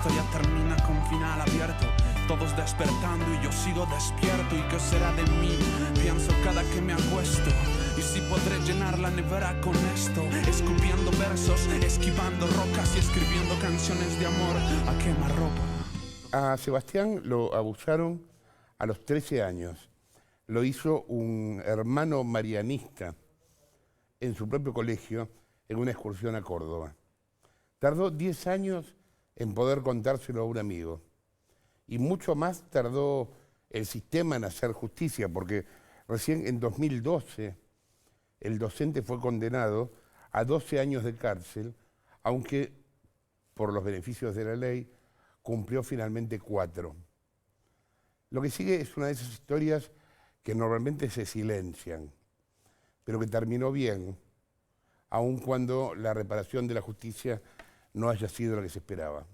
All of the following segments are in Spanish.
historia termina con final abierto. Todos despertando y yo sigo despierto. ¿Y qué será de mí? Pienso cada que me acuesto. Y si podré llenar la nevera con esto, escupiendo versos, esquivando rocas y escribiendo canciones de amor a quemarropa. A Sebastián lo abusaron a los 13 años. Lo hizo un hermano marianista en su propio colegio en una excursión a Córdoba. Tardó 10 años en poder contárselo a un amigo. Y mucho más tardó el sistema en hacer justicia, porque recién en 2012 el docente fue condenado a 12 años de cárcel, aunque por los beneficios de la ley cumplió finalmente 4. Lo que sigue es una de esas historias que normalmente se silencian, pero que terminó bien, aun cuando la reparación de la justicia no haya sido la que se esperaba.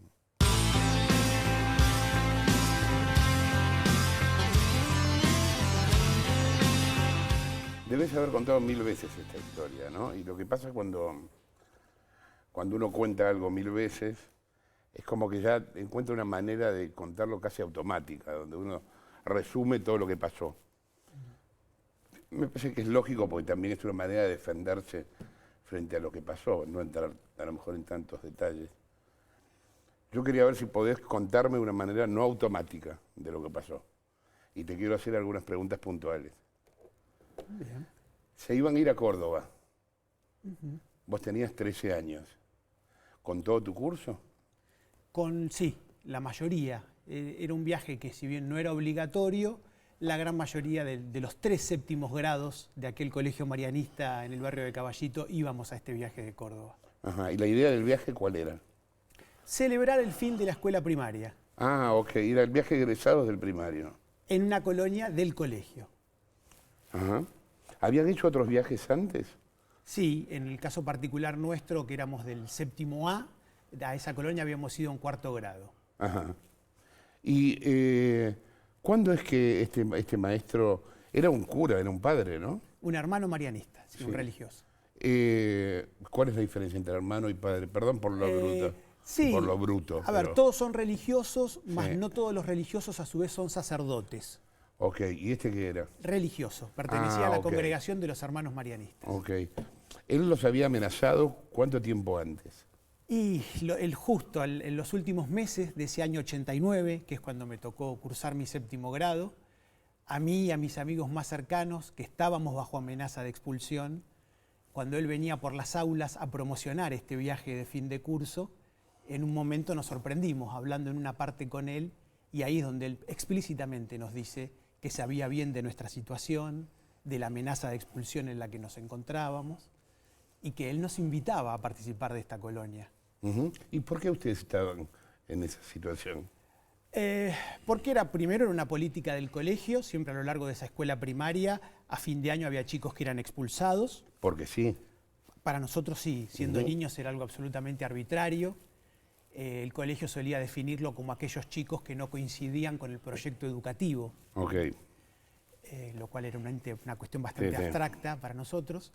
Debes haber contado 1000 veces esta historia, ¿no? Y lo que pasa cuando uno cuenta algo 1000 veces, es como que ya encuentra una manera de contarlo casi automática, donde uno resume todo lo que pasó. Me parece que es lógico porque también es una manera de defenderse frente a lo que pasó, no entrar a lo mejor en tantos detalles. Yo quería ver si podés contarme de una manera no automática de lo que pasó. Y te quiero hacer algunas preguntas puntuales. Bien. Se iban a ir a Córdoba. Vos tenías 13 años. ¿Con todo tu curso? Sí, la mayoría. Era un viaje que, si bien no era obligatorio, la gran mayoría de los 3 séptimos grados de aquel colegio marianista en el barrio de Caballito íbamos a este viaje de Córdoba. Ajá. ¿Y la idea del viaje cuál era? Celebrar el fin de la escuela primaria. Ah, ok. Era el viaje de egresados del primario. En una colonia del colegio. Ajá. ¿Habían hecho otros viajes antes? Sí, en el caso particular nuestro, que éramos del séptimo A esa colonia habíamos ido en 4º grado. Ajá. ¿Y cuándo es que este maestro era un cura, era un padre, no? Un hermano marianista, sí, Sí. un religioso. ¿Cuál es la diferencia entre hermano y padre? Perdón por lo bruto. Sí. Por lo bruto. A ver, todos son religiosos, mas Sí. no todos los religiosos a su vez son sacerdotes. Ok, ¿y este qué era? Religioso, pertenecía a la ok. congregación de los hermanos marianistas. Ok. ¿Él los había amenazado cuánto tiempo antes? Y en los últimos meses de ese año 89, que es cuando me tocó cursar mi 7º grado, a mí y a mis amigos más cercanos, que estábamos bajo amenaza de expulsión, cuando él venía por las aulas a promocionar este viaje de fin de curso, en un momento nos sorprendimos hablando en una parte con él, y ahí es donde él explícitamente nos dice que sabía bien de nuestra situación, de la amenaza de expulsión en la que nos encontrábamos, y que él nos invitaba a participar de esta colonia. ¿Y por qué ustedes estaban en esa situación? Porque primero era una política del colegio, siempre a lo largo de esa escuela primaria, a fin de año había chicos que eran expulsados. Porque sí. Para nosotros sí, siendo niños era algo absolutamente arbitrario. El colegio solía definirlo como aquellos chicos que no coincidían con el proyecto educativo. Ok. Lo cual era una cuestión bastante abstracta para nosotros.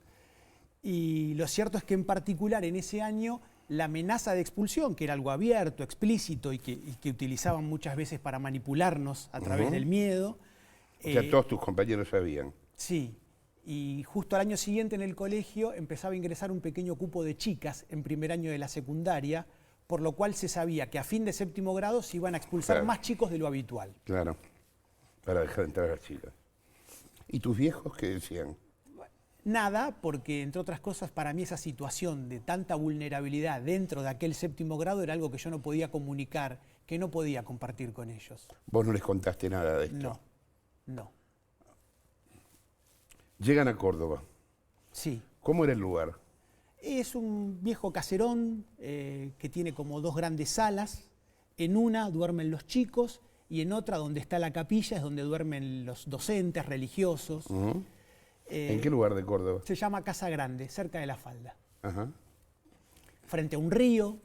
Y lo cierto es que en particular en ese año la amenaza de expulsión, que era algo abierto, explícito y que utilizaban muchas veces para manipularnos a través del miedo. O sea, todos tus compañeros sabían. Sí, y justo al año siguiente en el colegio empezaba a ingresar un pequeño cupo de chicas en primer año de la secundaria, por lo cual se sabía que a fin de 7º grado se iban a expulsar más chicos de lo habitual. Claro, para dejar entrar a las chicas. ¿Y tus viejos qué decían? Nada, porque entre otras cosas para mí esa situación de tanta vulnerabilidad dentro de aquel 7º grado era algo que yo no podía comunicar, que no podía compartir con ellos. ¿Vos no les contaste nada de esto? No. Llegan a Córdoba. Sí. ¿Cómo era el lugar? Es un viejo caserón que tiene como 2 grandes salas. En una duermen los chicos y en otra, donde está la capilla, es donde duermen los docentes religiosos. ¿En qué lugar de Córdoba? Se llama Casa Grande, cerca de La Falda. Ajá. Frente a un río,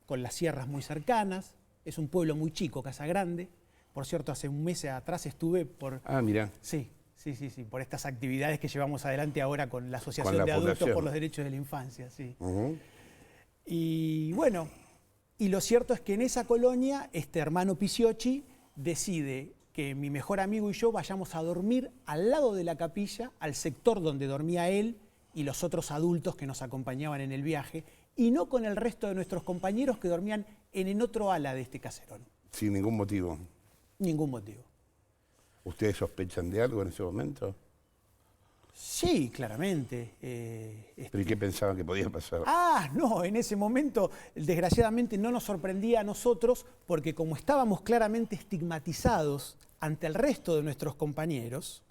con las sierras muy cercanas. Es un pueblo muy chico, Casa Grande. Por cierto, hace un mes atrás estuve por... Ah, mirá. Sí, por estas actividades que llevamos adelante ahora con la Asociación Con la de Adultos Fundación por los Derechos de la Infancia, sí. Ujú. Y bueno, Y lo cierto es que en esa colonia, este hermano Pisiocchi decide que mi mejor amigo y yo vayamos a dormir al lado de la capilla, al sector donde dormía él y los otros adultos que nos acompañaban en el viaje, y no con el resto de nuestros compañeros que dormían en el otro ala de este caserón. Sin ningún motivo. Ningún motivo. ¿Ustedes sospechan de algo en ese momento? Sí, claramente. ¿Pero y qué pensaban que podía pasar? No, en ese momento, desgraciadamente, no nos sorprendía a nosotros, porque como estábamos claramente estigmatizados ante el resto de nuestros compañeros,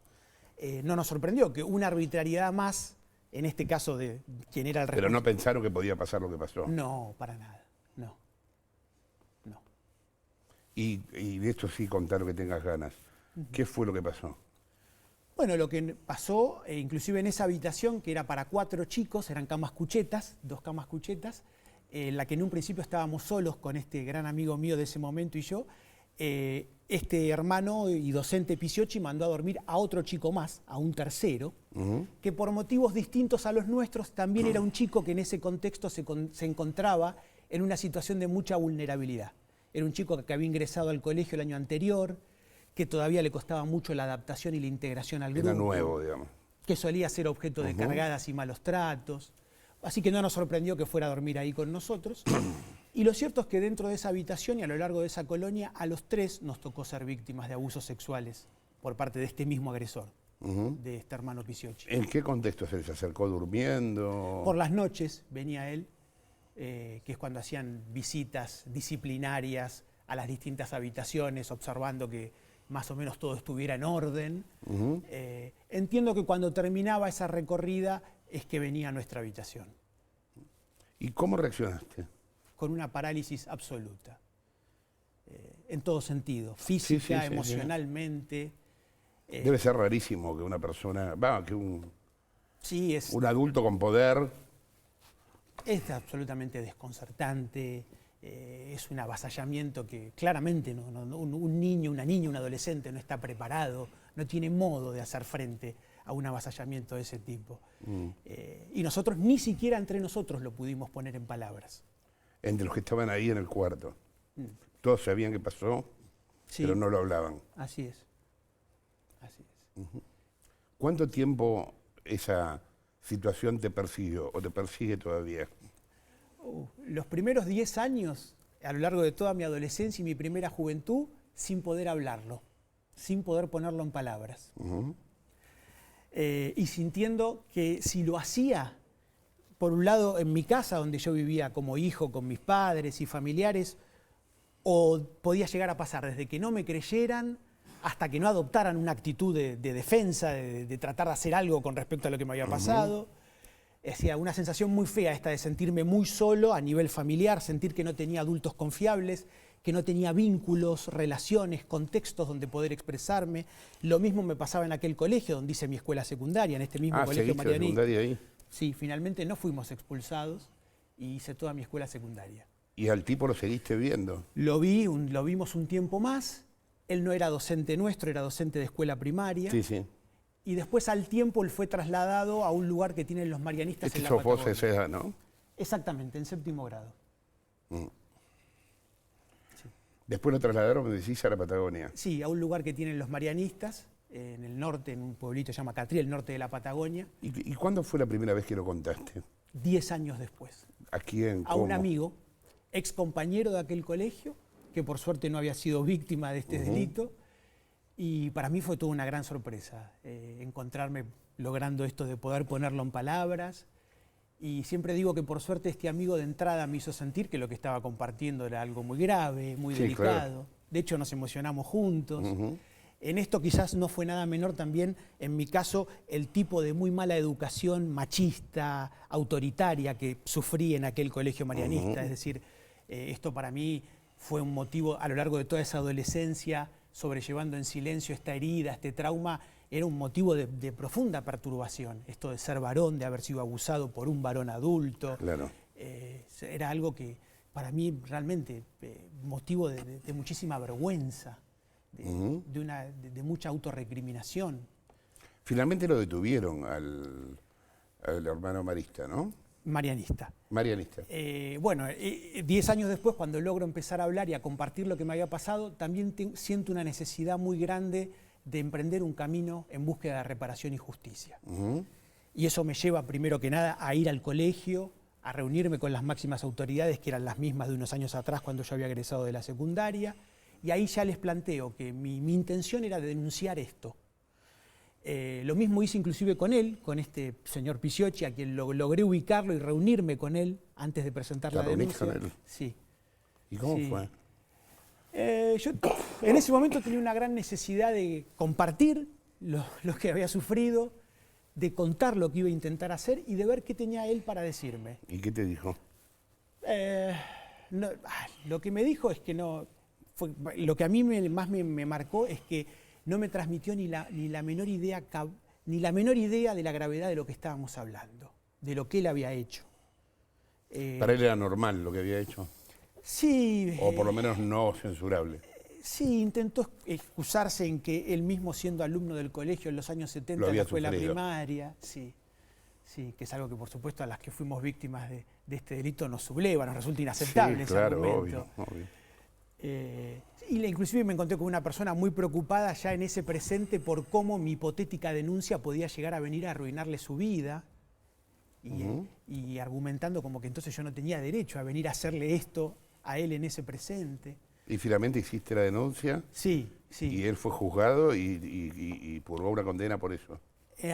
no nos sorprendió que una arbitrariedad más, en este caso de quien era el responsable. Pero no pensaron que podía pasar lo que pasó. No, para nada, no. Y de esto sí contar lo que tengas ganas. ¿Qué fue lo que pasó? Bueno, lo que pasó, inclusive en esa habitación, que era para 4 chicos, eran camas cuchetas, 2 camas cuchetas, en la que en un principio estábamos solos con este gran amigo mío de ese momento y yo, este hermano y docente Pisiocchi mandó a dormir a otro chico más, a un tercero, que por motivos distintos a los nuestros también era un chico que en ese contexto se encontraba en una situación de mucha vulnerabilidad. Era un chico que había ingresado al colegio el año anterior, que todavía le costaba mucho la adaptación y la integración al grupo. Era nuevo, digamos. Que solía ser objeto de cargadas y malos tratos. Así que no nos sorprendió que fuera a dormir ahí con nosotros. Y lo cierto es que dentro de esa habitación y a lo largo de esa colonia, a los 3 nos tocó ser víctimas de abusos sexuales por parte de este mismo agresor, de este hermano Pisiocchi. ¿En qué contexto se les acercó durmiendo? Por las noches venía él, que es cuando hacían visitas disciplinarias a las distintas habitaciones, observando que más o menos todo estuviera en orden. Entiendo que cuando terminaba esa recorrida es que venía a nuestra habitación. ¿Y cómo reaccionaste? Con una parálisis absoluta, en todo sentido, física, emocionalmente. Debe ser rarísimo que una persona, que un adulto con poder... Es absolutamente desconcertante. Es un avasallamiento que claramente un niño, una niña, un adolescente no está preparado, no tiene modo de hacer frente a un avasallamiento de ese tipo. Y nosotros ni siquiera entre nosotros lo pudimos poner en palabras. Entre los que estaban ahí en el cuarto. Todos sabían qué pasó, pero no lo hablaban. Así es. ¿Cuánto tiempo esa situación te persiguió o te persigue todavía? Los primeros 10 años, a lo largo de toda mi adolescencia y mi primera juventud, sin poder hablarlo, sin poder ponerlo en palabras. Y sintiendo que si lo hacía, por un lado en mi casa, donde yo vivía como hijo con mis padres y familiares, o podía llegar a pasar desde que no me creyeran hasta que no adoptaran una actitud de defensa, de tratar de hacer algo con respecto a lo que me había pasado. Decía, una sensación muy fea esta de sentirme muy solo a nivel familiar, sentir que no tenía adultos confiables, que no tenía vínculos, relaciones, contextos donde poder expresarme. Lo mismo me pasaba en aquel colegio donde hice mi escuela secundaria, en este mismo colegio marianista. ¿Secundaria ahí? Sí, finalmente no fuimos expulsados y hice toda mi escuela secundaria. ¿Y al tipo lo seguiste viendo? Lo vimos un tiempo más. Él no era docente nuestro, era docente de escuela primaria. Sí. Y después al tiempo él fue trasladado a un lugar que tienen los marianistas en la Patagonia. Sos vos esa edad, ¿no? Exactamente, en 7º grado. Sí. Después lo trasladaron, me decís, a la Patagonia. Sí, a un lugar que tienen los marianistas, en el norte, en un pueblito que se llama Catriel, el norte de la Patagonia. ¿Y cuándo fue la primera vez que lo contaste? 10 años después. ¿A quién? A un amigo, ex compañero de aquel colegio, que por suerte no había sido víctima de este delito. Y para mí fue toda una gran sorpresa encontrarme logrando esto de poder ponerlo en palabras. Y siempre digo que por suerte este amigo de entrada me hizo sentir que lo que estaba compartiendo era algo muy grave, muy delicado. Claro. De hecho nos emocionamos juntos. En esto quizás no fue nada menor también, en mi caso, el tipo de muy mala educación machista, autoritaria que sufrí en aquel colegio marianista. Es decir, esto para mí fue un motivo a lo largo de toda esa adolescencia, sobrellevando en silencio esta herida, este trauma, era un motivo de profunda perturbación. Esto de ser varón, de haber sido abusado por un varón adulto. Claro. Era algo que para mí realmente motivo de muchísima vergüenza, de mucha autorrecriminación. Finalmente lo detuvieron al hermano marista, ¿no? Marianista. Marianista. Bueno, 10 años después, cuando logro empezar a hablar y a compartir lo que me había pasado, también siento una necesidad muy grande de emprender un camino en búsqueda de reparación y justicia. Y eso me lleva, primero que nada, a ir al colegio, a reunirme con las máximas autoridades, que eran las mismas de unos años atrás cuando yo había egresado de la secundaria, y ahí ya les planteo que mi intención era denunciar esto. Lo mismo hice inclusive con él, con este señor Pisiocchi, a quien logré ubicarlo y reunirme con él antes de presentar la denuncia. ¿Con él? Sí. ¿Y cómo fue? Yo en ese momento tenía una gran necesidad de compartir lo que había sufrido, de contar lo que iba a intentar hacer y de ver qué tenía él para decirme. ¿Y qué te dijo? Lo que me dijo es que no... lo que a mí más me marcó es que no me transmitió ni la menor idea de la gravedad de lo que estábamos hablando, de lo que él había hecho. Para él era normal lo que había hecho. Sí. O por lo menos no censurable. Sí, intentó excusarse en que él mismo, siendo alumno del colegio en los años 70 en la escuela primaria, sí, que es algo que por supuesto a las que fuimos víctimas de este delito nos subleva, nos resulta inaceptable. Sí, claro, ese argumento. obvio. Inclusive me encontré con una persona muy preocupada ya en ese presente por cómo mi hipotética denuncia podía llegar a venir a arruinarle su vida y argumentando como que entonces yo no tenía derecho a venir a hacerle esto a él en ese presente. ¿Y finalmente hiciste la denuncia? Sí. Y él fue juzgado y purgó una condena por eso.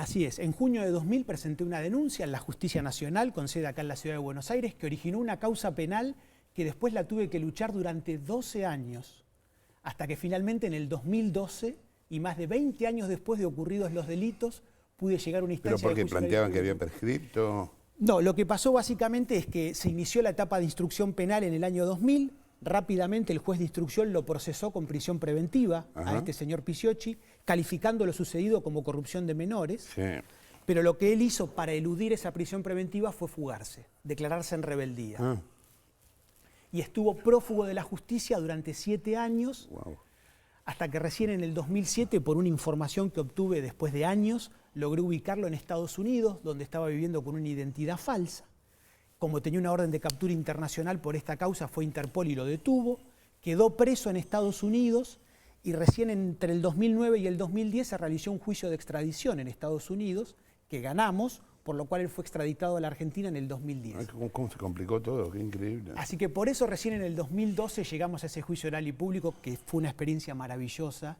Así es. En junio de 2000 presenté una denuncia en la Justicia Nacional, con sede acá en la Ciudad de Buenos Aires, que originó una causa penal que después la tuve que luchar durante 12 años, hasta que finalmente en el 2012, y más de 20 años después de ocurridos los delitos, pude llegar a una instancia. ¿Pero porque planteaban que había prescripto? No, lo que pasó básicamente es que se inició la etapa de instrucción penal en el año 2000, rápidamente el juez de instrucción lo procesó con prisión preventiva a este señor Pisiocchi, calificando lo sucedido como corrupción de menores, pero lo que él hizo para eludir esa prisión preventiva fue fugarse, declararse en rebeldía. Y estuvo prófugo de la justicia durante 7 años, hasta que recién en el 2007, por una información que obtuve después de años, logré ubicarlo en Estados Unidos, donde estaba viviendo con una identidad falsa. Como tenía una orden de captura internacional por esta causa, fue Interpol y lo detuvo, quedó preso en Estados Unidos y recién entre el 2009 y el 2010 se realizó un juicio de extradición en Estados Unidos, que ganamos, por lo cual él fue extraditado a la Argentina en el 2010. ¿Cómo se complicó todo? Qué increíble. Así que por eso recién en el 2012 llegamos a ese juicio oral y público, que fue una experiencia maravillosa,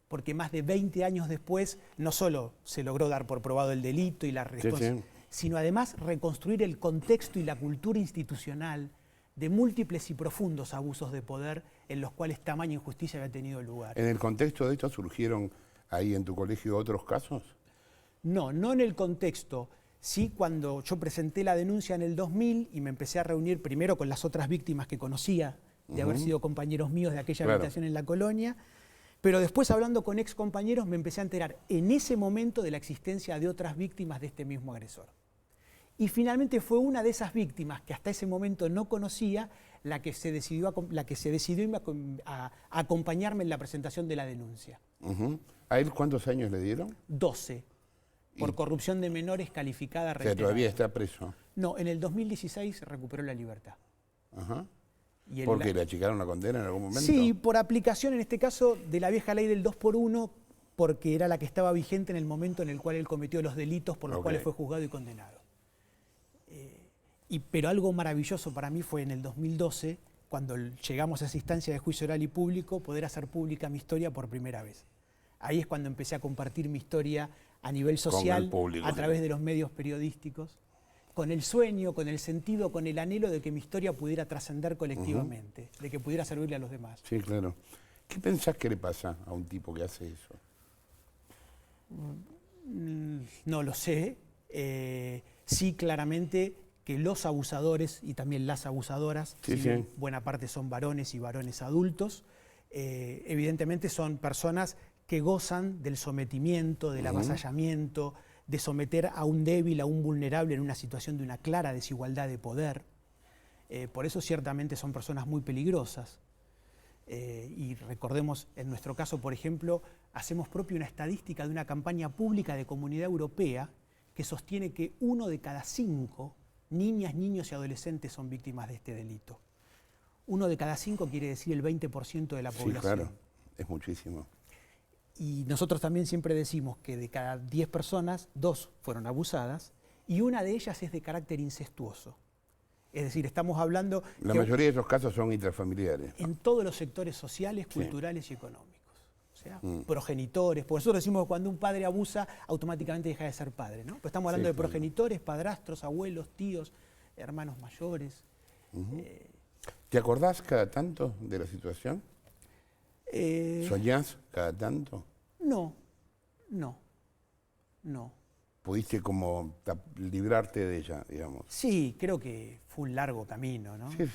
porque más de 20 años después no solo se logró dar por probado el delito y la responsabilidad, sino además reconstruir el contexto y la cultura institucional de múltiples y profundos abusos de poder en los cuales tamaña injusticia había tenido lugar. ¿En el contexto de esto surgieron ahí en tu colegio otros casos? No en el contexto. Sí, cuando yo presenté la denuncia en el 2000 y me empecé a reunir primero con las otras víctimas que conocía de haber sido compañeros míos de aquella habitación en la colonia, pero después hablando con ex compañeros me empecé a enterar en ese momento de la existencia de otras víctimas de este mismo agresor. Y finalmente fue una de esas víctimas que hasta ese momento no conocía la que se decidió a acompañarme en la presentación de la denuncia. ¿A él cuántos años le dieron? 12, por corrupción de menores calificada reiterada. O sea, todavía está preso. No, en el 2016 recuperó la libertad. ¿Por qué le achicaron la condena en algún momento? Sí, por aplicación en este caso de la vieja ley del 2x1, porque era la que estaba vigente en el momento en el cual él cometió los delitos por los cuales fue juzgado y condenado. Pero algo maravilloso para mí fue en el 2012, cuando llegamos a esa instancia de juicio oral y público, poder hacer pública mi historia por primera vez. Ahí es cuando empecé a compartir mi historia a nivel social, a través de los medios periodísticos, con el sueño, con el sentido, con el anhelo de que mi historia pudiera trascender colectivamente, de que pudiera servirle a los demás. Sí, claro. ¿Qué pensás que le pasa a un tipo que hace eso? No lo sé. Sí, claramente que los abusadores y también las abusadoras, buena parte son varones y varones adultos, evidentemente son personas que gozan del sometimiento, del avasallamiento, de someter a un débil, a un vulnerable en una situación de una clara desigualdad de poder. Por eso ciertamente son personas muy peligrosas. Y recordemos, en nuestro caso, por ejemplo, hacemos propio una estadística de una campaña pública de Comunidad Europea que sostiene que 1 de cada 5 niñas, niños y adolescentes son víctimas de este delito. 1 de cada 5 quiere decir el 20% de la población. Sí, claro, es muchísimo. Y nosotros también siempre decimos que de cada 10 personas, 2 fueron abusadas y una de ellas es de carácter incestuoso. Es decir, estamos hablando... La mayoría de esos casos son intrafamiliares. En todos los sectores sociales, culturales y económicos. O sea, progenitores. Por nosotros decimos que cuando un padre abusa, automáticamente deja de ser padre, ¿no? Pero estamos hablando de progenitores, padrastros, abuelos, tíos, hermanos mayores. ¿Te acordás cada tanto de la situación? ¿Soñás cada tanto? No. ¿Pudiste como librarte de ella, digamos? Sí, creo que fue un largo camino, ¿no? Sí.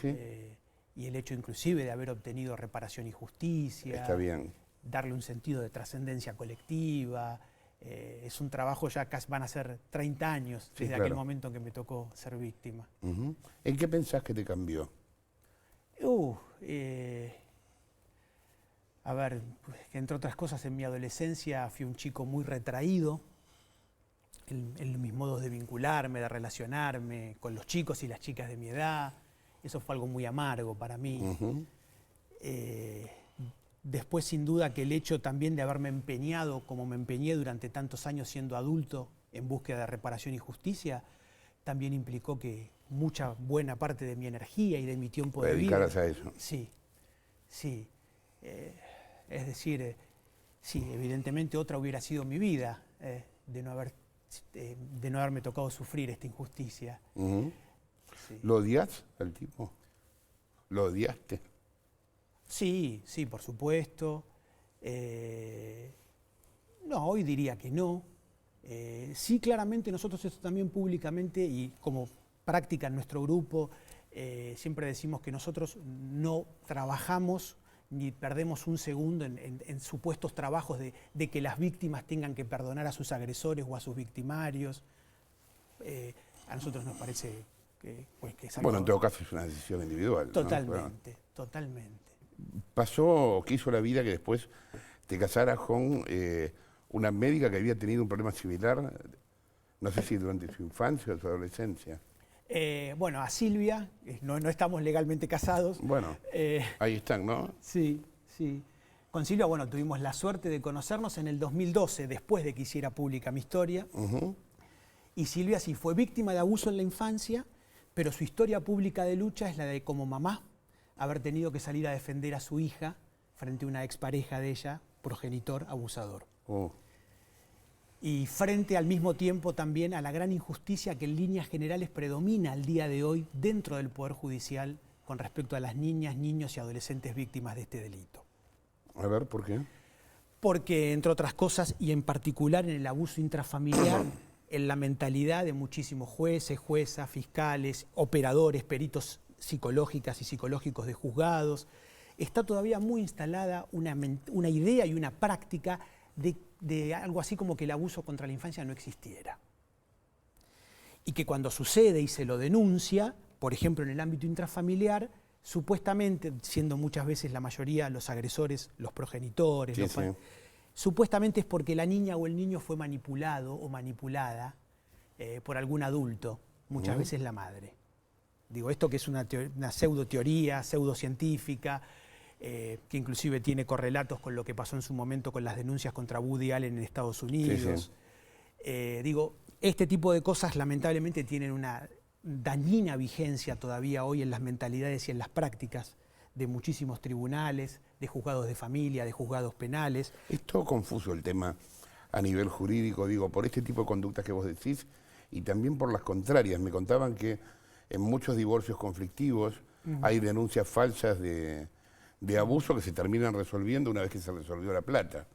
Y el hecho inclusive de haber obtenido reparación y justicia. Está bien. Darle un sentido de trascendencia colectiva. Es un trabajo, ya casi van a ser 30 años desde aquel momento en que me tocó ser víctima. ¿En qué pensás que te cambió? A ver, que entre otras cosas en mi adolescencia fui un chico muy retraído en mis modos de vincularme, de relacionarme con los chicos y las chicas de mi edad. Eso fue algo muy amargo para mí. Después, sin duda, que el hecho también de haberme empeñado, como me empeñé durante tantos años siendo adulto, en búsqueda de reparación y justicia, también implicó que mucha buena parte de mi energía y de mi tiempo de vida... ¿Dedicaras a eso? Sí. Es decir, sí, evidentemente otra hubiera sido mi vida de no haberme tocado sufrir esta injusticia. Sí. ¿Lo odias al tipo? ¿Lo odiaste? Sí, por supuesto. No, hoy diría que no. Sí, claramente nosotros esto también públicamente y como práctica en nuestro grupo, siempre decimos que nosotros no trabajamos ni perdemos un segundo en supuestos trabajos de que las víctimas tengan que perdonar a sus agresores o a sus victimarios. A nosotros nos parece que es algo... Bueno, en todo caso es una decisión individual. Totalmente. ¿Pasó o quiso la vida que después te casaras con una médica que había tenido un problema similar, no sé si durante su infancia o su adolescencia? Bueno, a Silvia, no estamos legalmente casados. Bueno, ahí están, ¿no? Sí. Con Silvia, bueno, tuvimos la suerte de conocernos en el 2012, después de que hiciera pública mi historia. Y Silvia sí fue víctima de abuso en la infancia, pero su historia pública de lucha es la de como mamá, haber tenido que salir a defender a su hija frente a una expareja de ella, progenitor abusador. Y frente al mismo tiempo también a la gran injusticia que en líneas generales predomina al día de hoy dentro del Poder Judicial con respecto a las niñas, niños y adolescentes víctimas de este delito. A ver, ¿por qué? Porque, entre otras cosas, y en particular en el abuso intrafamiliar, en la mentalidad de muchísimos jueces, juezas, fiscales, operadores, peritos psicológicas y psicológicos de juzgados, está todavía muy instalada una idea y una práctica de algo así como que el abuso contra la infancia no existiera. Y que cuando sucede y se lo denuncia, por ejemplo en el ámbito intrafamiliar, supuestamente, siendo muchas veces la mayoría los agresores, los progenitores, supuestamente es porque la niña o el niño fue manipulado o manipulada por algún adulto, muchas veces la madre. Digo, esto que es una pseudo-teoría, pseudocientífica, que inclusive tiene correlatos con lo que pasó en su momento con las denuncias contra Woody Allen en Estados Unidos. Digo, este tipo de cosas lamentablemente tienen una dañina vigencia todavía hoy en las mentalidades y en las prácticas de muchísimos tribunales, de juzgados de familia, de juzgados penales. Es todo confuso el tema a nivel jurídico, digo, por este tipo de conductas que vos decís y también por las contrarias. Me contaban que en muchos divorcios conflictivos hay denuncias falsas de abuso que se terminan resolviendo una vez que se resolvió la plata.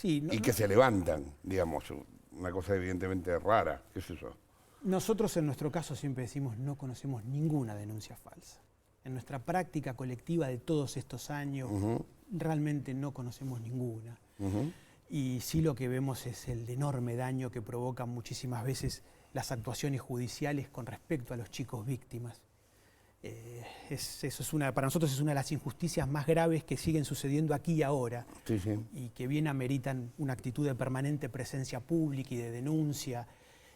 Y que se levantan, digamos, una cosa evidentemente rara, qué sé yo. Nosotros en nuestro caso siempre decimos no conocemos ninguna denuncia falsa. En nuestra práctica colectiva de todos estos años realmente no conocemos ninguna. Y sí lo que vemos es el enorme daño que provocan muchísimas veces las actuaciones judiciales con respecto a los chicos víctimas. Para nosotros es una de las injusticias más graves que siguen sucediendo aquí y ahora y que bien ameritan una actitud de permanente presencia pública y de denuncia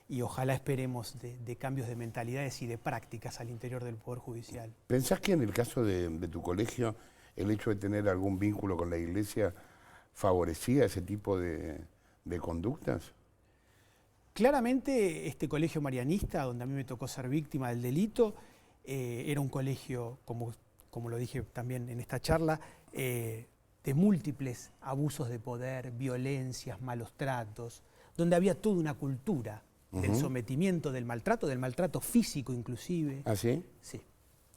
y ojalá esperemos de cambios de mentalidades y de prácticas al interior del Poder Judicial. ¿Pensás que en el caso de tu colegio el hecho de tener algún vínculo con la Iglesia favorecía ese tipo de conductas? Claramente este colegio marianista, donde a mí me tocó ser víctima del delito, era un colegio, como lo dije también en esta charla, de múltiples abusos de poder, violencias, malos tratos, donde había toda una cultura del sometimiento, del maltrato físico inclusive. ¿Ah, sí? Sí,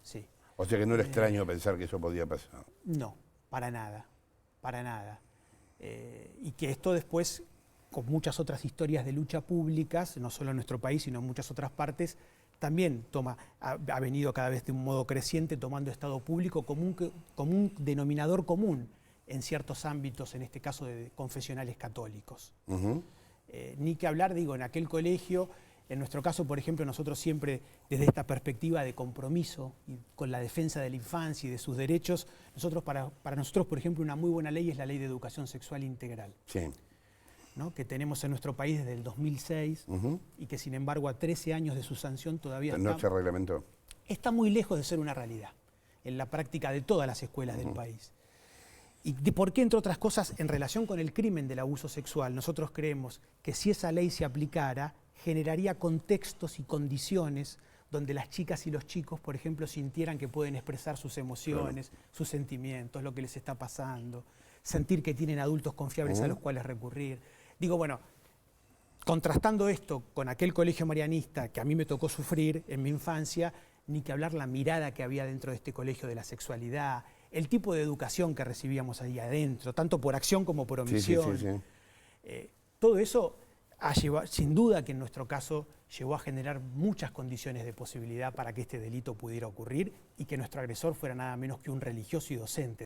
sí. O sea que no era extraño pensar que eso podía pasar. No, para nada, para nada. Y que esto después, con muchas otras historias de lucha públicas, no solo en nuestro país, sino en muchas otras partes, también ha venido cada vez de un modo creciente tomando Estado público como un denominador común en ciertos ámbitos, en este caso de confesionales católicos. Ni que hablar, digo, en aquel colegio, en nuestro caso, por ejemplo, nosotros siempre desde esta perspectiva de compromiso y con la defensa de la infancia y de sus derechos, para nosotros, por ejemplo, una muy buena ley es la Ley de Educación Sexual Integral. Sí. ¿No? Que tenemos en nuestro país desde el 2006 y que sin embargo a 13 años de su sanción todavía no se reglamentó. Está muy lejos de ser una realidad en la práctica de todas las escuelas del país. ¿Y de por qué, entre otras cosas, en relación con el crimen del abuso sexual, nosotros creemos que si esa ley se aplicara, generaría contextos y condiciones donde las chicas y los chicos, por ejemplo, sintieran que pueden expresar sus emociones, sus sentimientos, lo que les está pasando, sentir que tienen adultos confiables a los cuales recurrir. Digo, bueno, contrastando esto con aquel colegio marianista que a mí me tocó sufrir en mi infancia, ni que hablar la mirada que había dentro de este colegio de la sexualidad, el tipo de educación que recibíamos ahí adentro, tanto por acción como por omisión. Todo eso sin duda que en nuestro caso llegó a generar muchas condiciones de posibilidad para que este delito pudiera ocurrir y que nuestro agresor fuera nada menos que un religioso y docente.